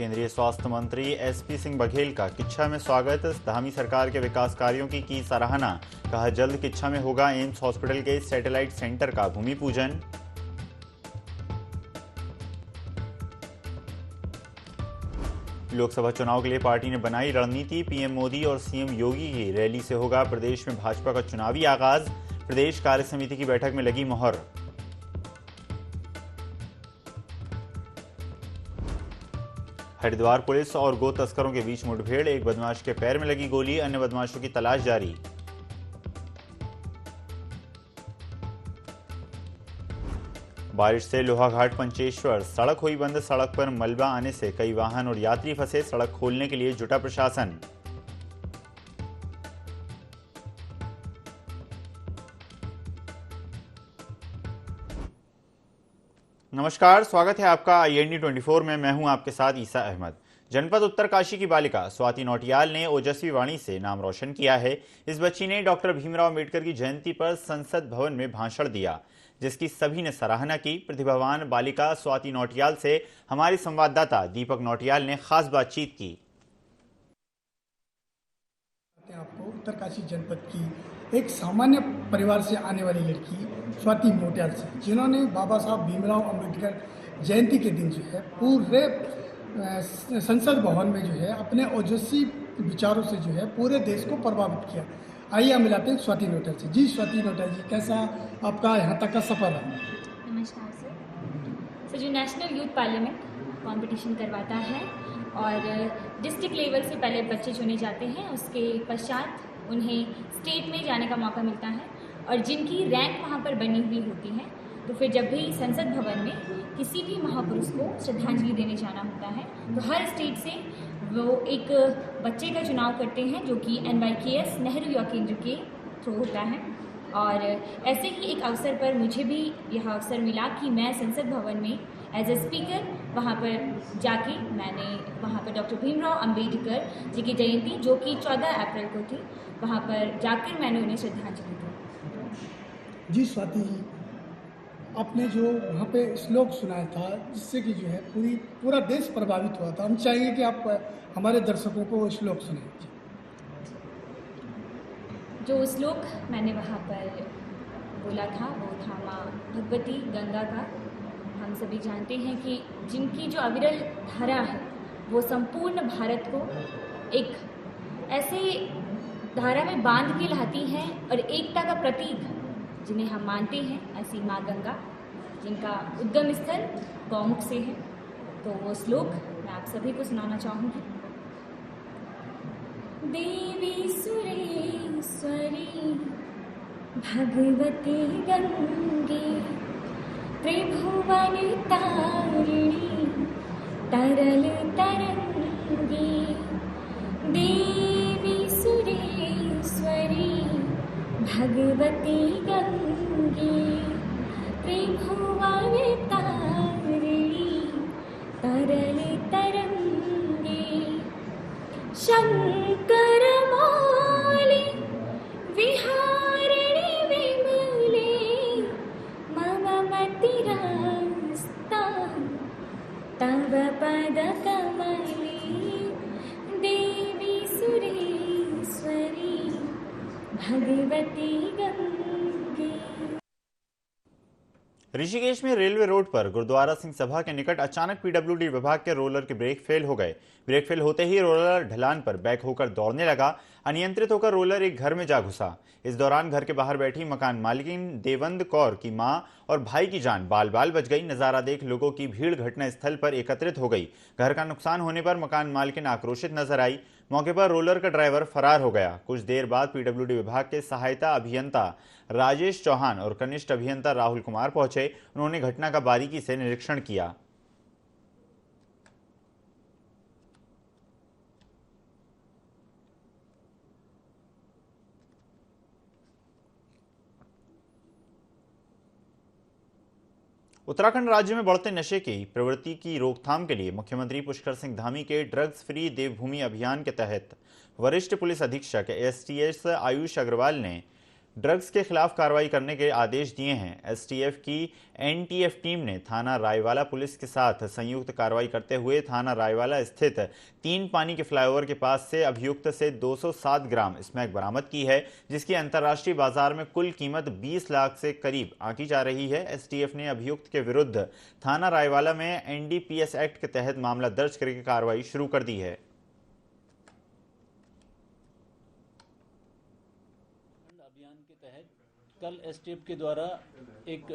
केंद्रीय स्वास्थ्य मंत्री एसपी सिंह बघेल का किच्छा में स्वागत। धामी सरकार के विकास कार्यों की सराहना। कहा जल्द किच्छा में होगा एम्स हॉस्पिटल के सैटेलाइट सेंटर का भूमि पूजन। लोकसभा चुनाव के लिए पार्टी ने बनाई रणनीति। पीएम मोदी और सीएम योगी की रैली से होगा प्रदेश में भाजपा का चुनावी आगाज। प्रदेश कार्य समिति की बैठक में लगी मोहर। हरिद्वार पुलिस और गो तस्करों के बीच मुठभेड़। एक बदमाश के पैर में लगी गोली, अन्य बदमाशों की तलाश जारी। बारिश से लोहाघाट पंचेश्वर सड़क हुई बंद। सड़क पर मलबा आने से कई वाहन और यात्री फंसे। सड़क खोलने के लिए जुटा प्रशासन। नमस्कार, स्वागत है आपका IND 24 में। मैं हूं आपके साथ ईसा अहमद। जनपद उत्तरकाशी की बालिका स्वाति नौटियाल ने ओजस्वी वाणी से नाम रोशन किया है। इस बच्ची ने डॉक्टर भीमराव अंबेडकर की जयंती पर संसद भवन में भाषण दिया, जिसकी सभी ने सराहना की। प्रतिभावान बालिका स्वाति नौटियाल से हमारे संवाददाता दीपक नौटियाल ने खास बातचीत की। आपको उत्तरकाशी जनपद की एक सामान्य परिवार से आने वाली लड़की स्वाति नौटियाल से, जिन्होंने बाबा साहब भीमराव अंबेडकर जयंती के दिन जो है पूरे संसद भवन में जो है अपने ओजस्वी विचारों से जो है पूरे देश को प्रभावित किया। आइए हम मिलाते हैं स्वाति नौटियाल से। जी स्वाति नौटियाल जी, कैसा आपका यहाँ तक का सफर रहा? नमस्कार सर। जो नेशनल यूथ पार्लियामेंट कंपटीशन करवाता है और डिस्ट्रिक्ट लेवल से पहले बच्चे चुने जाते हैं, उसके पश्चात उन्हें स्टेट में जाने का मौका मिलता है और जिनकी रैंक वहाँ पर बनी हुई होती है, तो फिर जब भी संसद भवन में किसी भी महापुरुष को श्रद्धांजलि देने जाना होता है तो हर स्टेट से वो एक बच्चे का चुनाव करते हैं, जो कि NYKS नेहरू युवा केंद्र के थ्रू होता है। और ऐसे ही एक अवसर पर मुझे भी यह अवसर मिला कि मैं संसद भवन में एज ए स्पीकर वहाँ पर जाके मैंने वहाँ पर डॉक्टर भीमराव अंबेडकर जी की जयंती, जो कि 14 अप्रैल को थी, वहाँ पर जाकर मैंने उन्हें श्रद्धांजलि दी। जी स्वाति जी, आपने जो वहाँ पे श्लोक सुनाया था जिससे कि जो है पूरा देश प्रभावित हुआ था, हम चाहेंगे कि आप हमारे दर्शकों को श्लोक सुनाएं। जो श्लोक मैंने वहाँ पर बोला था वो था माँ भगवती गंगा का। हम सभी जानते हैं कि जिनकी जो अविरल धारा है वो संपूर्ण भारत को एक ऐसे धारा में बांध के लाती है और एकता का प्रतीक जिन्हें हम मानते हैं, ऐसी माँ गंगा जिनका उद्गम स्थल गौमुख से है। तो वो श्लोक मैं आप सभी को सुनाना चाहूँगी। देवी सुरेश्वरी भगवती गंगे त्रिभुवन तारिणी तरल तरंगी। देवी सुरेश्वरी भगवती गंगे त्रिभुवन तारिणी तरल तरंगी। शंकर मौली विहारिणी विमले मम मतिरास्ता तव पद कमले। देवी सुरेश्वरी भगवती गंगे। ऋषिकेश में रेलवे रोड पर गुरुद्वारा सिंह सभा के निकट अचानक PWD विभाग के रोलर के ब्रेक फेल हो गए। ब्रेक फेल होते ही रोलर ढलान पर बैक होकर दौड़ने लगा। अनियंत्रित होकर रोलर एक घर में जा घुसा। इस दौरान घर के बाहर बैठी मकान मालिकिन देवंद कौर की मां और भाई की जान बाल बाल बच गई। नजारा देख लोगों की भीड़ घटनास्थल पर एकत्रित हो गई। घर का नुकसान होने पर मकान मालिकिन आक्रोशित नजर आई। मौके पर रोलर का ड्राइवर फरार हो गया। कुछ देर बाद PWD विभाग के सहायता अभियंता राजेश चौहान और कनिष्ठ अभियंता राहुल कुमार पहुंचे। उन्होंने घटना का बारीकी से निरीक्षण किया। उत्तराखंड राज्य में बढ़ते नशे की प्रवृत्ति की रोकथाम के लिए मुख्यमंत्री पुष्कर सिंह धामी के ड्रग्स फ्री देवभूमि अभियान के तहत वरिष्ठ पुलिस अधीक्षक STS आयुष अग्रवाल ने ड्रग्स के खिलाफ कार्रवाई करने के आदेश दिए हैं। एसटीएफ की एनटीएफ टीम ने थाना रायवाला पुलिस के साथ संयुक्त कार्रवाई करते हुए थाना रायवाला स्थित 3 पानी के फ्लाईओवर के पास से अभियुक्त से 207 ग्राम स्मैक बरामद की है, जिसकी अंतर्राष्ट्रीय बाजार में कुल कीमत 20 लाख से करीब आंकी जा रही है। एसटीएफ ने अभियुक्त के विरुद्ध थाना रायवाला में एनडीपीएस एक्ट के तहत मामला दर्ज करके कार्रवाई शुरू कर दी है। अभियान के तहत कल एसटीएफ के द्वारा एक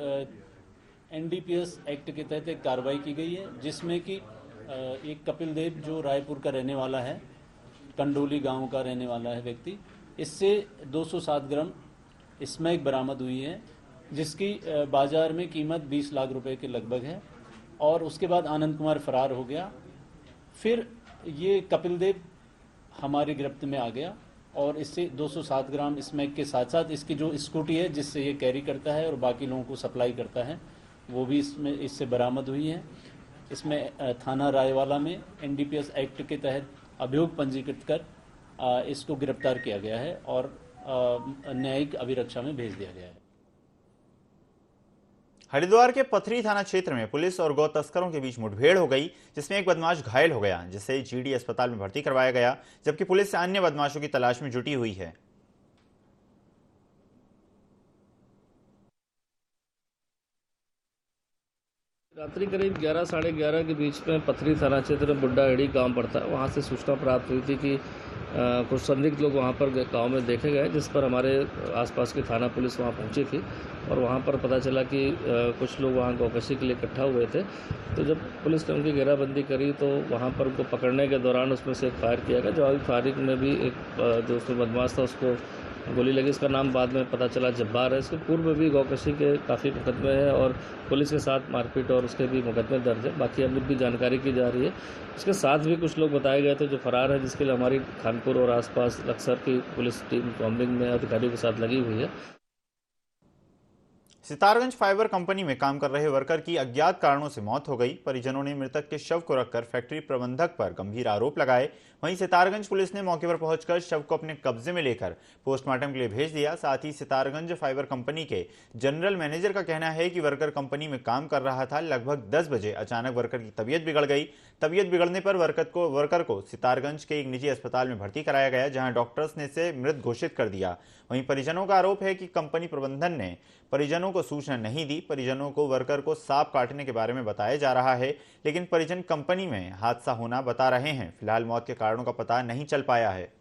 एनडीपीएस एक्ट के तहत एक कार्रवाई की गई है, जिसमें कि एक कपिल देव जो रायपुर का रहने वाला है, कंडोली गांव का रहने वाला है व्यक्ति, इससे 207 ग्राम स्मैक बरामद हुई है, जिसकी बाजार में कीमत 20 लाख रुपए के लगभग है। और उसके बाद आनंद कुमार फरार हो गया। फिर ये कपिल देव हमारी गिरफ्त में आ गया और इससे 207 ग्राम स्मैक के साथ साथ इसकी जो स्कूटी है जिससे ये कैरी करता है और बाकी लोगों को सप्लाई करता है, वो भी इससे बरामद हुई है। इसमें थाना रायवाला में एनडीपीएस एक्ट के तहत अभियोग पंजीकृत कर इसको गिरफ्तार किया गया है और न्यायिक अभिरक्षा में भेज दिया गया है। हरिद्वार के पथरी थाना क्षेत्र में पुलिस और गौ तस्करों के बीच मुठभेड़ हो गई, जिसमें एक बदमाश घायल हो गया, जिसे जीडी अस्पताल में भर्ती करवाया गया, जबकि पुलिस अन्य बदमाशों की तलाश में जुटी हुई है। रात्रि करीब 11 साढ़े 11 के बीच में पथरी थाना क्षेत्र में बुड्ढाहेड़ी गांव पड़ता है। वहां से सूचना प्राप्त हुई थी कि कुछ संदिग्ध लोग वहां पर गांव में देखे गए, जिस पर हमारे आसपास की थाना पुलिस वहां पहुंची थी और वहां पर पता चला कि कुछ लोग वहां गौकशी के लिए इकट्ठा हुए थे। तो जब पुलिस ने उनकी घेराबंदी करी तो वहां पर उनको पकड़ने के दौरान उसमें से एक फायर किया गया। जवाबी फायरिंग में भी एक जो उसमें बदमाश था उसको गोली लगी। इसका नाम बाद में पता चला जब्बार है। इसके पूर्व भी गौकशी के काफ़ी मुकदमे हैं और पुलिस के साथ मारपीट और उसके भी मुकदमे दर्ज है। बाकी अभी भी जानकारी की जा रही है। इसके साथ भी कुछ लोग बताए गए थे जो फरार है, जिसके लिए हमारी खानपुर और आसपास लक्सर की पुलिस टीम कॉम्बिंग में अधिकारियों के साथ लगी हुई है। सितारगंज फाइबर कंपनी में काम कर रहे वर्कर की अज्ञात कारणों से मौत हो गई। परिजनों ने मृतक के शव को रखकर फैक्ट्री प्रबंधक पर गंभीर आरोप लगाए। वहीं सितारगंज पुलिस ने मौके पर पहुंचकर शव को अपने कब्जे में लेकर पोस्टमार्टम के लिए भेज दिया। साथ ही सितारगंज फाइबर कंपनी के जनरल मैनेजर का कहना है कि वर्कर कंपनी में काम कर रहा था। लगभग 10 बजे अचानक वर्कर की तबीयत बिगड़ गई। तबीयत बिगड़ने पर वर्कर को सितारगंज के एक निजी अस्पताल में भर्ती कराया गया, जहां डॉक्टर्स ने इसे मृत घोषित कर दिया। वहीं परिजनों का आरोप है कि कंपनी प्रबंधन ने परिजनों को सूचना नहीं दी। परिजनों को वर्कर को सांप काटने के बारे में बताया जा रहा है, लेकिन परिजन कंपनी में हादसा होना बता रहे हैं। फिलहाल मौत के कारणों का पता नहीं चल पाया है।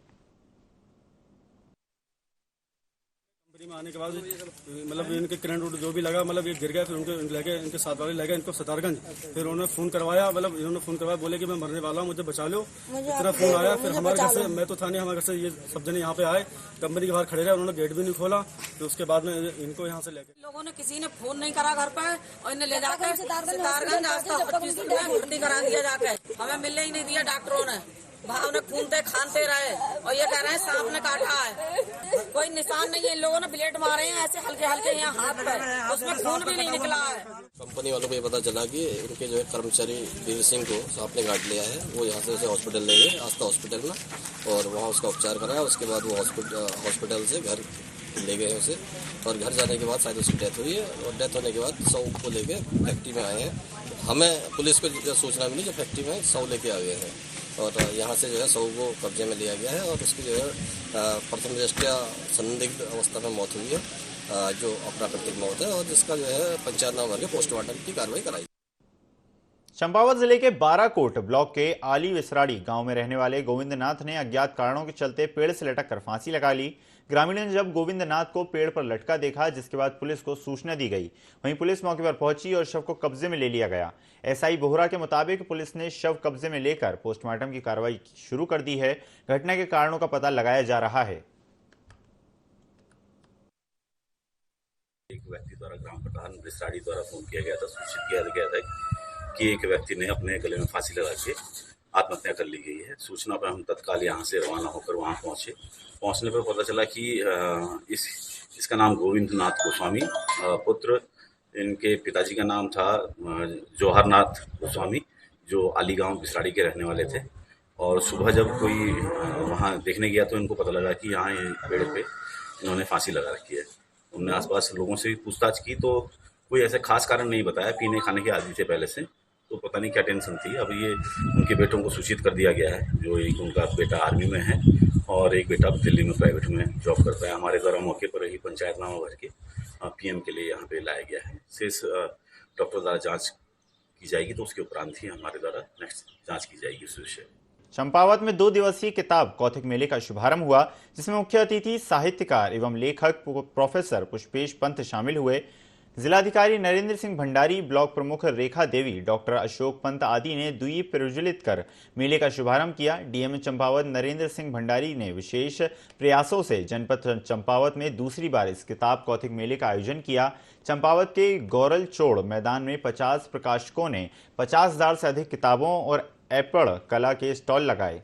कंपनी में आने के बाद मतलब इनके करंट उड़ जो भी लगा, मतलब ये गिर गया, फिर उनके लगे, इनके साथ वाले लगे इनको सितारगंज। फिर उन्होंने फोन करवाया, मतलब इन्होंने फोन करवाया, बोले कि मैं मरने वाला हूँ, मुझे बचा लो। इतना फोन आया। फिर हमारे घर से, मैं तो था नहीं, हमारे घर से ये सब जने यहाँ पे आए, कंपनी के बाहर खड़े रहे, उन्होंने गेट भी नहीं खोला। तो उसके बाद में इनको यहाँ से लेके लोगों ने किसी ने फोन नहीं करा घर पे और इन्हें ले जाकर सितारगंज अस्पताल में भर्ती करा दिया जाके। हमें मिलने ही नहीं दिया डॉक्टरों ने। भाव ने खूनते खानते रहे और ये कह रहे हैं सांप ने काटा है। कोई निशान नहीं है, इन लोगों ने ब्लेड मारे हैं ऐसे हल्के हल्के यहाँ हाथ पे, उसमें खून भी नहीं निकला है। कंपनी वालों को ये पता चला कि उनके जो है कर्मचारी वीर सिंह को सांप ने काट लिया है। वो यहाँ से उसे हॉस्पिटल ले गए, आस्था हॉस्पिटल में, और वहाँ उसका उपचार कराया। उसके बाद वो हॉस्पिटल से घर ले गए उसे, और घर जाने के बाद शायद उसकी डेथ हुई है। और डेथ होने के बाद शव को लेके फैक्ट्री में आए हैं। हमें पुलिस को सूचना मिली, जो फैक्ट्री में शव लेके आ गए हैं और यहाँ से जो है शव को कब्जे में लिया गया है। और उसकी जो है प्रथम दृष्टया संदिग्ध अवस्था में मौत हुई है, जो अप्राकृतिक मौत है, और जिसका जो है पंचायत भर के पोस्टमार्टम की कार्रवाई कराई। चंपावत जिले के बाराकोट ब्लॉक के आली विसराड़ी गांव में रहने वाले गोविंदनाथ ने अज्ञात कारणों के चलते पेड़ से लटक कर फांसी लगा ली। ग्रामीणों ने जब गोविंदनाथ को पेड़ पर लटका देखा, जिसके बाद पुलिस को सूचना दी गई। वहीं पुलिस मौके पर पहुंची और शव को कब्जे में ले लिया गया। एसआई बोहरा के मुताबिक पुलिस ने शव कब्जे में लेकर पोस्टमार्टम की कार्रवाई शुरू कर दी है। घटना के कारणों का पता लगाया जा रहा है। एक व्यक्ति द्वारा ग्राम प्रधान विसराड़ी द्वारा फोन किया गया था, सूचित किया गया था कि एक व्यक्ति ने अपने गले में फांसी लगा के आत्महत्या कर ली गई है। सूचना पर हम तत्काल यहाँ से रवाना होकर वहाँ पहुँचे। पहुँचने पर पता चला कि इसका नाम गोविंदनाथ गोस्वामी, पुत्र इनके पिताजी का नाम था जौहरनाथ गोस्वामी, जो आली गांव बिसराड़ी के रहने वाले थे। और सुबह जब कोई वहाँ देखने गया तो इनको पता लगा कि यहाँ पेड़ पे इन्होंने फांसी लगा रखी है। उनने आसपास लोगों से पूछताछ की तो कोई ऐसे खास कारण नहीं बताया, पीने खाने के आदी थे पहले से, तो पता नहीं क्या टेंशन थी। अब ये उनके बेटों को सूचित कर दिया गया है, जो एक उनका बेटा आर्मी में है और एक बेटा दिल्ली में प्राइवेट में जॉब करता है। हमारे द्वारा मौके पर ही पंचायतनामा भर के पीएम के लिए यहाँ पे लाया गया है। शेष डॉक्टर द्वारा जांच की जाएगी तो उसके उपरांत ही हमारे द्वारा नेक्स्ट जांच की जाएगी उस विषय। चंपावत में 2 दिवसीय किताब कौथिक मेले का शुभारंभ हुआ, जिसमें मुख्य अतिथि साहित्यकार एवं लेखक प्रोफेसर पुष्पेश पंत शामिल हुए। जिलाधिकारी नरेंद्र सिंह भंडारी, ब्लॉक प्रमुख रेखा देवी, डॉक्टर अशोक पंत आदि ने द्वीप प्रज्वलित कर मेले का शुभारंभ किया। डीएम चंपावत नरेंद्र सिंह भंडारी ने विशेष प्रयासों से जनपद चंपावत में दूसरी बार इस किताब कौथिक मेले का आयोजन किया। चंपावत के गौरल चोड़ मैदान में 50 प्रकाशकों ने 50,000 से अधिक किताबों और एपड़ कला के स्टॉल लगाए।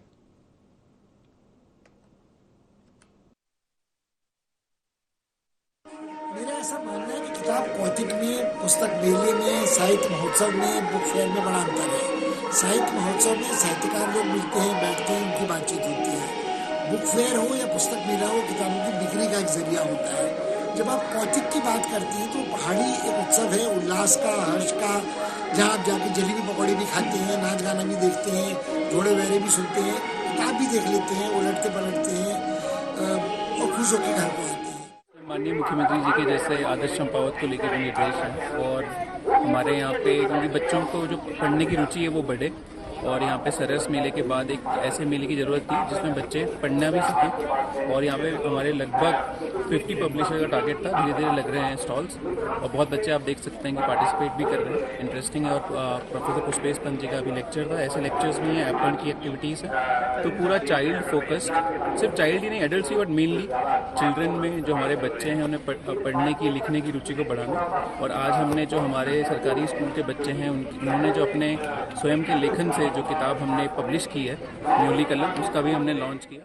मेरा ऐसा मानना है कि किताब कौथिक में, पुस्तक मेले में, साहित्य महोत्सव में, बुक फेयर में बड़ा अंतर है। साहित्य महोत्सव में साहित्यकार लोग मिलते हैं, बैठते हैं, उनकी बातचीत होती है। बुक फेयर हो या पुस्तक मेला हो, किताबों की बिक्री का एक जरिया होता है। जब आप कौथिक की बात करती हैं तो पहाड़ी एक उत्सव है, उल्लास का, हर्ष का, जहाँ आप जाके जलेबी पकौड़े भी खाते हैं, नाच गाना भी देखते हैं, घोड़े वहरे भी सुनते हैं, किताब भी देख लेते हैं, उलटते पलटते हैं और खुश होकर घर को आते हैं। माननीय मुख्यमंत्री जी के जैसे आदर्श चंपावत को लेकर निर्देश है और हमारे यहाँ पे क्योंकि बच्चों को जो पढ़ने की रुचि है वो बढ़े, और यहाँ पे सरस मेले के बाद एक ऐसे मेले की ज़रूरत थी जिसमें बच्चे पढ़ना भी सीखें। और यहाँ पे हमारे लगभग 50 पब्लिशर का टारगेट था। धीरे धीरे लग रहे हैं स्टॉल्स और बहुत बच्चे आप देख सकते हैं कि पार्टिसिपेट भी कर रहे हैं। इंटरेस्टिंग है। और प्रोफेसर पुष्पेश पंत जी का भी लेक्चर था। ऐसे लेक्चर्स भी हैं, एपल की एक्टिविटीज़ है, तो पूरा चाइल्ड फोकस्ड, सिर्फ चाइल्ड ही नहीं, adult he, but mainly children में जो हमारे बच्चे हैं उन्हें पढ़ने की, लिखने की रुचि को बढ़ाना। और आज हमने जो हमारे सरकारी स्कूल के बच्चे हैं उन्होंने जो अपने स्वयं के लेखन से जो किताब हमने पब्लिश की है न्यूली कलम, उसका भी हमने लॉन्च किया।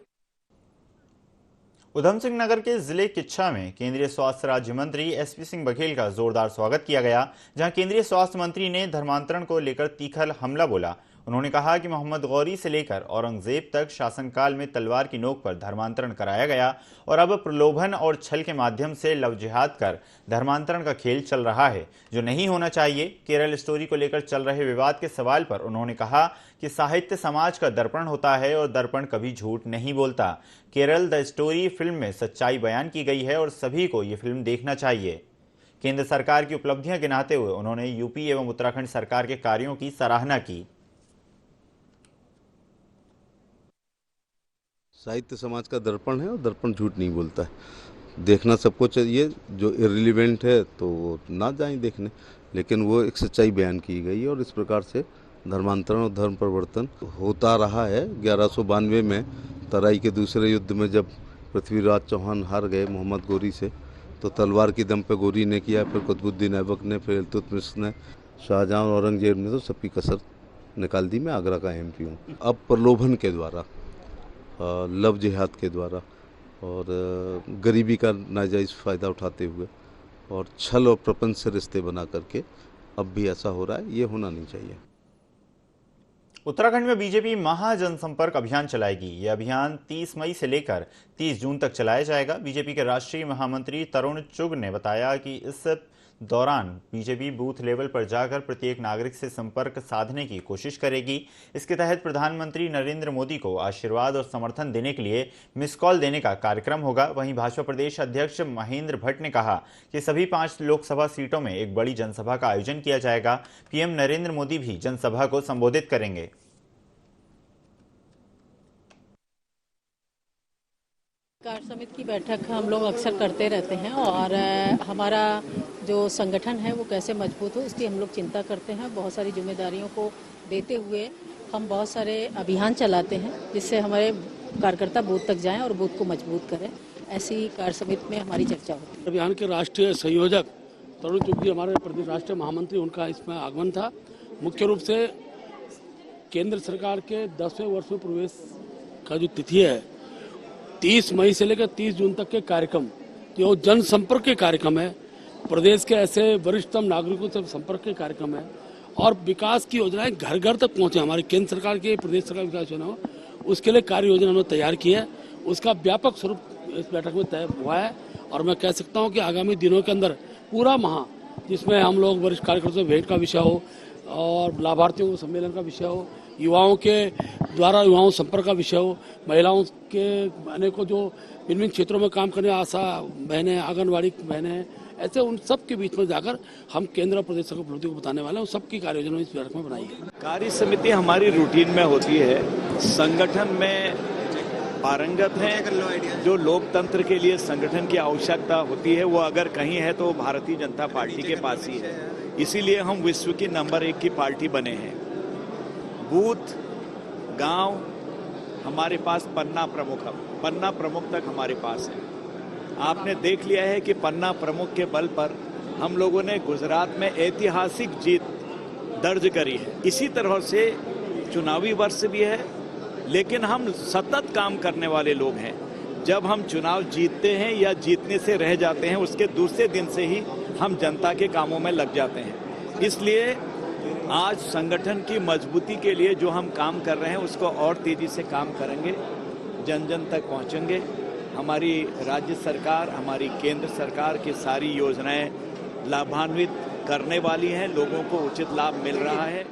उधम सिंह नगर के जिले किच्छा में केंद्रीय स्वास्थ्य राज्य मंत्री एसपी सिंह बघेल का जोरदार स्वागत किया गया, जहां केंद्रीय स्वास्थ्य मंत्री ने धर्मांतरण को लेकर तीखा हमला बोला। उन्होंने कहा कि मोहम्मद गौरी से लेकर औरंगजेब तक शासनकाल में तलवार की नोक पर धर्मांतरण कराया गया और अब प्रलोभन और छल के माध्यम से लव जिहाद कर धर्मांतरण का खेल चल रहा है, जो नहीं होना चाहिए। केरल स्टोरी को लेकर चल रहे विवाद के सवाल पर उन्होंने कहा कि साहित्य समाज का दर्पण होता है और दर्पण कभी झूठ नहीं बोलता। केरल द स्टोरी फिल्म में सच्चाई बयान की गई है और सभी को ये फिल्म देखना चाहिए। केंद्र सरकार की उपलब्धियां गिनाते हुए उन्होंने यूपी एवं उत्तराखंड सरकार के कार्यों की सराहना की। साहित्य समाज का दर्पण है और दर्पण झूठ नहीं बोलता है। देखना सबको चाहिए, जो इररिलेवेंट है तो वो ना जाएं देखने, लेकिन वो एक सच्चाई बयान की गई है और इस प्रकार से धर्मांतरण और धर्म परिवर्तन होता रहा है। 1192 में तराई के दूसरे युद्ध में जब पृथ्वीराज चौहान हार गए मोहम्मद गौरी से, तो तलवार की दम पे गौरी ने किया, फिर कुतुबुद्दीन ऐबक ने, फिर इल्तुतमिश ने, शाहजहां और औरंगजेब ने तो सबकी कसर निकाल दी। मैं आगरा का एमपी हूँ। अब प्रलोभन के द्वारा, लव जिहाद के द्वारा और गरीबी का नाजायज़ फ़ायदा उठाते हुए और छल और प्रपंच से रिश्ते बना करके अब भी ऐसा हो रहा है। ये होना नहीं चाहिए। उत्तराखंड में बीजेपी महा जनसंपर्क अभियान चलाएगी। यह अभियान 30 मई से लेकर 30 जून तक चलाया जाएगा। बीजेपी के राष्ट्रीय महामंत्री तरुण चुग ने बताया कि इस दौरान बीजेपी बूथ लेवल पर जाकर प्रत्येक नागरिक से संपर्क साधने की कोशिश करेगी। इसके तहत प्रधानमंत्री नरेंद्र मोदी को आशीर्वाद और समर्थन देने के लिए मिस कॉल देने का कार्यक्रम होगा। वहीं भाजपा प्रदेश अध्यक्ष महेंद्र भट्ट ने कहा कि सभी 5 लोकसभा सीटों में एक बड़ी जनसभा का आयोजन किया जाएगा। पीएम नरेंद्र मोदी भी जनसभा को संबोधित करेंगे। कार्य समिति की बैठक हम लोग अक्सर करते रहते हैं और हमारा जो संगठन है वो कैसे मजबूत हो इसकी हम लोग चिंता करते हैं। बहुत सारी जिम्मेदारियों को देते हुए हम बहुत सारे अभियान चलाते हैं जिससे हमारे कार्यकर्ता बूथ तक जाएं और बूथ को मजबूत करें। ऐसी कार्य समिति में हमारी चर्चा होती है। अभियान के राष्ट्रीय संयोजक तरुण चुग जी हमारे प्रदेश राष्ट्रीय महामंत्री, उनका इसमें आगमन था। मुख्य रूप से केंद्र सरकार के 10वें वर्ष में प्रवेश का जो तिथि है 30 मई से लेकर 30 जून तक के कार्यक्रम, जो जनसंपर्क के कार्यक्रम है, प्रदेश के ऐसे वरिष्ठतम नागरिकों से संपर्क के कार्यक्रम है और विकास की योजनाएं घर घर तक पहुंचे। हमारी केंद्र सरकार की, प्रदेश सरकार विकास योजना हो, उसके लिए कार्य योजना उन्होंने तैयार की है। उसका व्यापक स्वरूप इस बैठक में तय हुआ है। और मैं कह सकता हूं कि आगामी दिनों के अंदर पूरा माह, जिसमें हम लोग वरिष्ठ कार्यकर्ताओं से भेंट का विषय हो और लाभार्थियों को सम्मेलन का विषय हो, युवाओं के द्वारा युवाओं संपर्क का विषय हो, महिलाओं के अनेकों जो विभिन्न क्षेत्रों में काम करने आशा बहनें, आंगनबाड़ी बहनें, ऐसे उन सब के बीच में जाकर हम केंद्र और प्रदेश सरकार उपलब्धि को बताने वाले हैं। सबकी कार्य योजना इस बैठक में बनाई है। कार्य समिति हमारी रूटीन में होती है, संगठन में पारंगत हैं। जो लोकतंत्र के लिए संगठन की आवश्यकता होती है वो अगर कहीं है तो भारतीय जनता पार्टी के पास ही है। इसीलिए हम विश्व की नंबर 1 की पार्टी बने हैं। बूथ, गांव हमारे पास पन्ना प्रमुख तक हमारे पास है। आपने देख लिया है कि पन्ना प्रमुख के बल पर हम लोगों ने गुजरात में ऐतिहासिक जीत दर्ज करी है। इसी तरह से चुनावी वर्ष भी है, लेकिन हम सतत काम करने वाले लोग हैं। जब हम चुनाव जीतते हैं या जीतने से रह जाते हैं, उसके दूसरे दिन से ही हम जनता के कामों में लग जाते हैं। इसलिए आज संगठन की मजबूती के लिए जो हम काम कर रहे हैं उसको और तेजी से काम करेंगे, जन जन तक पहुंचेंगे। हमारी राज्य सरकार, हमारी केंद्र सरकार की सारी योजनाएं लाभान्वित करने वाली हैं, लोगों को उचित लाभ मिल रहा है।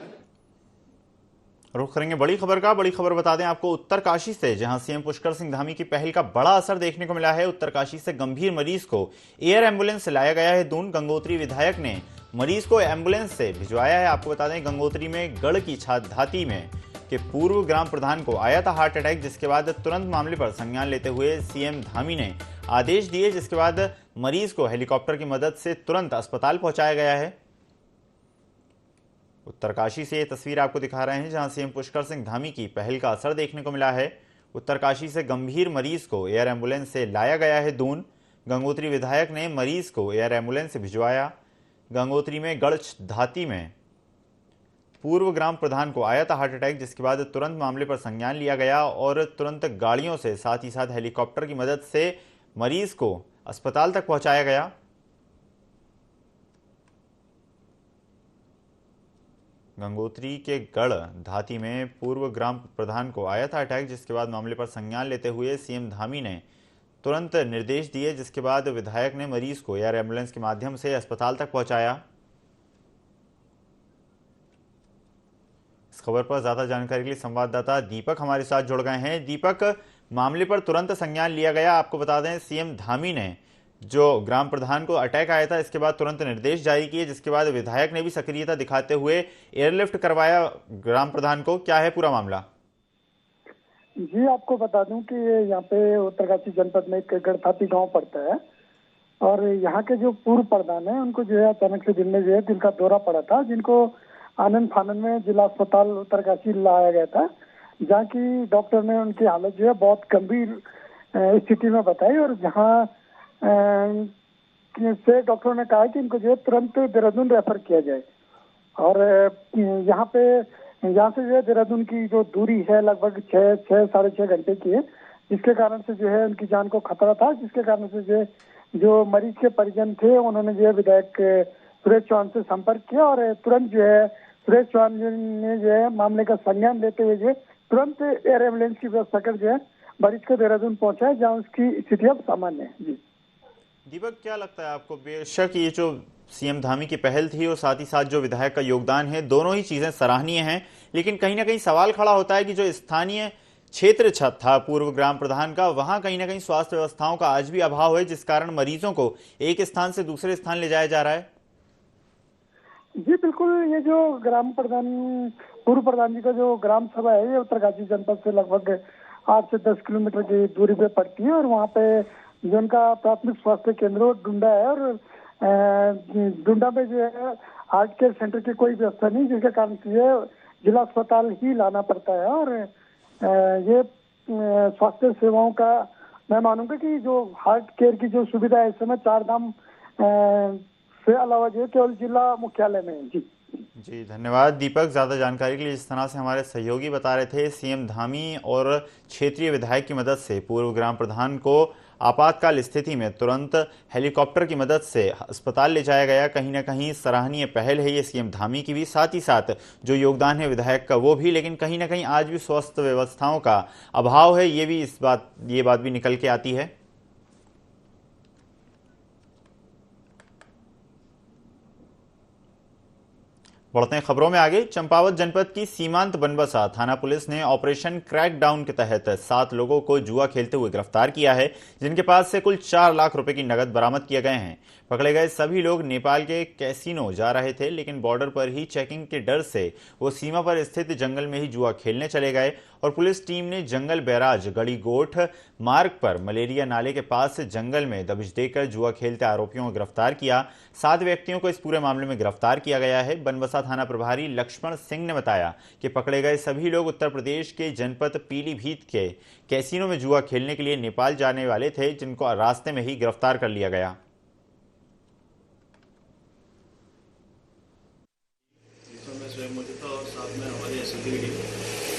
रुख करेंगे बड़ी खबर का। बड़ी खबर बता दें आपको उत्तरकाशी से, जहां सीएम पुष्कर सिंह धामी की पहल का बड़ा असर देखने को मिला है। उत्तरकाशी से गंभीर मरीज को एयर एम्बुलेंस से लाया गया है दून। गंगोत्री विधायक ने मरीज को एम्बुलेंस से भिजवाया है। आपको बता दें गंगोत्री में गढ़ की धाती में के पूर्व ग्राम प्रधान को आया था हार्ट अटैक, जिसके बाद तुरंत मामले पर संज्ञान लेते हुए सीएम धामी ने आदेश दिए, जिसके बाद मरीज को हेलीकॉप्टर की मदद से तुरंत अस्पताल पहुंचाया गया है। उत्तरकाशी से ये तस्वीर आपको दिखा रहे हैं, जहां सीएम पुष्कर सिंह धामी की पहल का असर देखने को मिला है। उत्तरकाशी से गंभीर मरीज को एयर एम्बुलेंस से लाया गया है दून। गंगोत्री विधायक ने मरीज को एयर एम्बुलेंस से भिजवाया। गंगोत्री में गढ़ धाती में पूर्व ग्राम प्रधान को आया था हार्ट अटैक, जिसके बाद तुरंत मामले पर संज्ञान लिया गया और तुरंत गाड़ियों से साथ ही साथ हेलीकॉप्टर की मदद से मरीज को अस्पताल तक पहुंचाया गया। गंगोत्री के गढ़ धाती में पूर्व ग्राम प्रधान को आया था अटैक, जिसके बाद मामले पर संज्ञान लेते हुए सीएम धामी ने तुरंत निर्देश दिए, जिसके बाद विधायक ने मरीज को एयर एम्बुलेंस के माध्यम से अस्पताल तक पहुंचाया। इस खबर पर ज्यादा जानकारी के लिए संवाददाता दीपक हमारे साथ जुड़ गए हैं। दीपक, मामले पर तुरंत संज्ञान लिया गया। आपको बता दें सीएम धामी ने जो ग्राम प्रधान को अटैक आया था, इसके बाद तुरंत निर्देश जारी किए, जिसके बाद विधायक ने भी सक्रियता दिखाते हुए एयरलिफ्ट करवाया ग्राम प्रधान को। क्या है पूरा मामला? जी, आपको बता दूं कि यहाँ पे उत्तरकाशी जनपद में एक गढ़धाती गांव पड़ता है और यहाँ के जो पूर्व प्रधान है उनको जो है अचानक से दिल में जो है दिल का दौरा पड़ा था, जिनको आनंद फानंद में जिला अस्पताल उत्तरकाशी लाया गया था, जहाँ की डॉक्टर ने उनकी हालत जो है बहुत गंभीर स्थिति में बताई और जहाँ से डॉक्टरों ने कहा कि इनको जो है तुरंत देहरादून रेफर किया जाए। और यहाँ से जो है देहरादून की जो दूरी है लगभग 6 साढ़े 6 घंटे की है, जिसके कारण से जो है उनकी जान को खतरा था, जिसके कारण से जो मरीज के परिजन थे उन्होंने जो है विधायक सुरेश चौहान से संपर्क किया और तुरंत जो है सुरेश चौहान ने जो है मामले का संज्ञान लेते हुए जो तुरंत एयर एम्बुलेंस की व्यवस्था कर जो है मरीज को देहरादून पहुंचाया, जहाँ उसकी स्थिति अब सामान्य है। जी दीपक, क्या लगता है आपको, बेशक ये जो सीएम धामी की पहल थी और साथ ही साथ जो विधायक का योगदान है, दोनों ही चीजें सराहनीय हैं, लेकिन कहीं ना कहीं सवाल खड़ा होता है कि जो स्थानीय क्षेत्र था पूर्व ग्राम प्रधान का, वहां कहीं ना कहीं स्वास्थ्य व्यवस्थाओं का आज भी अभाव है, जिस कारण मरीजों को एक स्थान से दूसरे स्थान ले जाया जा रहा है। जी बिल्कुल, ये जो ग्राम प्रधान पूर्व प्रधान जी का जो ग्राम सभा है ये उत्तरकाशी जनपद से लगभग 8 से 10 किलोमीटर की दूरी पे पड़ती है और वहाँ पे जो उनका प्राथमिक स्वास्थ्य केंद्र डुंडा है और डुंडा में जो है हार्ट केयर सेंटर की कोई व्यवस्था नहीं, जिसके कारण से जिला अस्पताल ही लाना पड़ता है। और ये स्वास्थ्य सेवाओं का मैं मानूंगा कि जो हार्ट केयर की जो सुविधा है इस समय 4 धाम से अलावा जो केवल जिला मुख्यालय में है। जी धन्यवाद दीपक, ज्यादा जानकारी के लिए। जिस तरह से हमारे सहयोगी बता रहे थे, सीएम धामी और क्षेत्रीय विधायक की मदद से पूर्व ग्राम प्रधान को आपातकाल स्थिति में तुरंत हेलीकॉप्टर की मदद से अस्पताल ले जाया गया। कहीं ना कहीं सराहनीय पहल है ये सीएम धामी की भी, साथ ही साथ जो योगदान है विधायक का वो भी, लेकिन कहीं ना कहीं आज भी स्वास्थ्य व्यवस्थाओं का अभाव है, ये बात भी निकल के आती है। बढ़ते हैं खबरों में आगे। चंपावत जनपद की सीमांत बनबसा थाना पुलिस ने ऑपरेशन क्रैकडाउन के तहत 7 लोगों को जुआ खेलते हुए गिरफ्तार किया है, जिनके पास से कुल 4 लाख रुपए की नकद बरामद किए गए हैं। पकड़े गए सभी लोग नेपाल के कैसीनो जा रहे थे, लेकिन बॉर्डर पर ही चेकिंग के डर से वो सीमा पर स्थित जंगल में ही जुआ खेलने चले गए और पुलिस टीम ने जंगल बैराज गड़ी गोठ मार्ग पर मलेरिया नाले के पास जंगल में दबिश देकर जुआ खेलते आरोपियों को गिरफ्तार किया। 7 व्यक्तियों को इस पूरे मामले में गिरफ्तार किया गया है। बनबसा थाना प्रभारी लक्ष्मण सिंह ने बताया कि पकड़े गए सभी लोग उत्तर प्रदेश के जनपद पीलीभीत के कैसीनो में जुआ खेलने के लिए नेपाल जाने वाले थे, जिनको रास्ते में ही गिरफ्तार कर लिया गया। स्वयं मौजूद था और साथ में हमारे एसएसपी की टीम,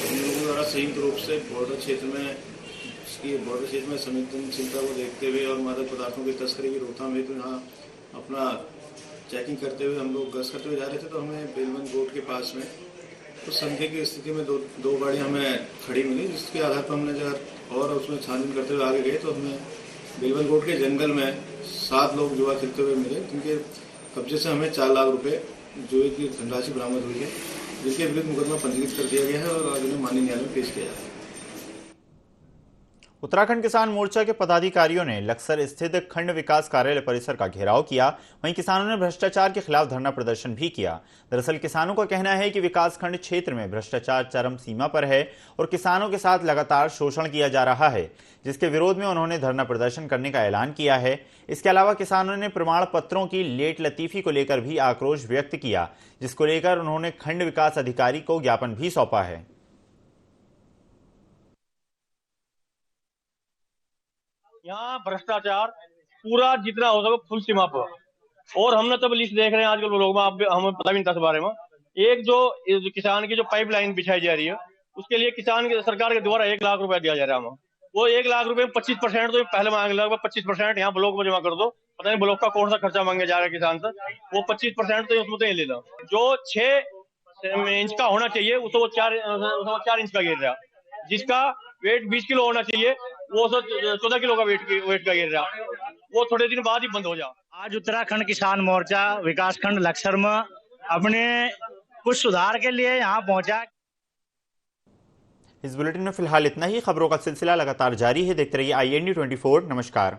हम लोगों द्वारा संयुक्त रूप से बॉर्डर क्षेत्र में संवेदनशीलता को देखते हुए और मादक पदार्थों की तस्करी की रोकथाम हेतु यहाँ अपना चेकिंग करते हुए हम लोग गश्त करते हुए जा रहे थे, तो हमें बेलवन गोट के पास में कुछ संदेह की स्थिति में दो गाड़ी हमें खड़ी मिली, जिसके आधार पर हमने जब और उसमें छानबीन करते हुए आगे गए तो हमें बेलवन गोट के जंगल में 7 लोग जुआ खेलते हुए मिले, जिनके कब्जे से हमें 4 लाख रुपए जुए की धनराशि बरामद हुई है, जिनके विरुद्ध मुकदमा पंजीकृत कर दिया गया है और आज उन्हें माननीय न्यायालय में पेश किया जाएगा। उत्तराखंड किसान मोर्चा के पदाधिकारियों ने लक्सर स्थित खंड विकास कार्यालय परिसर का घेराव किया। वहीं किसानों ने भ्रष्टाचार के खिलाफ धरना प्रदर्शन भी किया। दरअसल किसानों का कहना है कि विकासखंड क्षेत्र में भ्रष्टाचार चरम सीमा पर है और किसानों के साथ लगातार शोषण किया जा रहा है, जिसके विरोध में उन्होंने धरना प्रदर्शन करने का ऐलान किया है। इसके अलावा किसानों ने प्रमाण पत्रों की लेट लतीफी को लेकर भी आक्रोश व्यक्त किया, जिसको लेकर उन्होंने खंड विकास अधिकारी को ज्ञापन भी सौंपा है। यहाँ भ्रष्टाचार पूरा जितना हो सके फुल सीमा पर, और हमने तब लिस्ट देख रहे हैं आजकल लोग हमें पता भी नहीं था इस बारे में। एक जो किसान की जो पाइपलाइन बिछाई जा रही है, उसके लिए किसान की सरकार के द्वारा 1 लाख रुपया दिया जा रहा है। हमें वो 1 लाख रुपए 25% तो पहले मांग लगभग 25% यहाँ ब्लॉक में जमा कर दो, पता नहीं ब्लॉक का कौन सा खर्चा मांगे जा रहा है किसान से, वो 25% तो उसमें तो ले लो। जो 6 इंच का होना चाहिए वो तो वो 4 इंच का गिर रहा, जिसका वेट 20 किलो होना चाहिए वो 14 किलो का वेट का गिर रहा, वो थोड़े दिन बाद ही बंद हो जा। आज उत्तराखंड किसान मोर्चा विकासखंड लक्सर में अपने कुछ सुधार के लिए यहाँ पहुंचा। इस बुलेटिन में फिलहाल इतना ही। खबरों का सिलसिला लगातार जारी है। देखते रहिए IND 24। नमस्कार।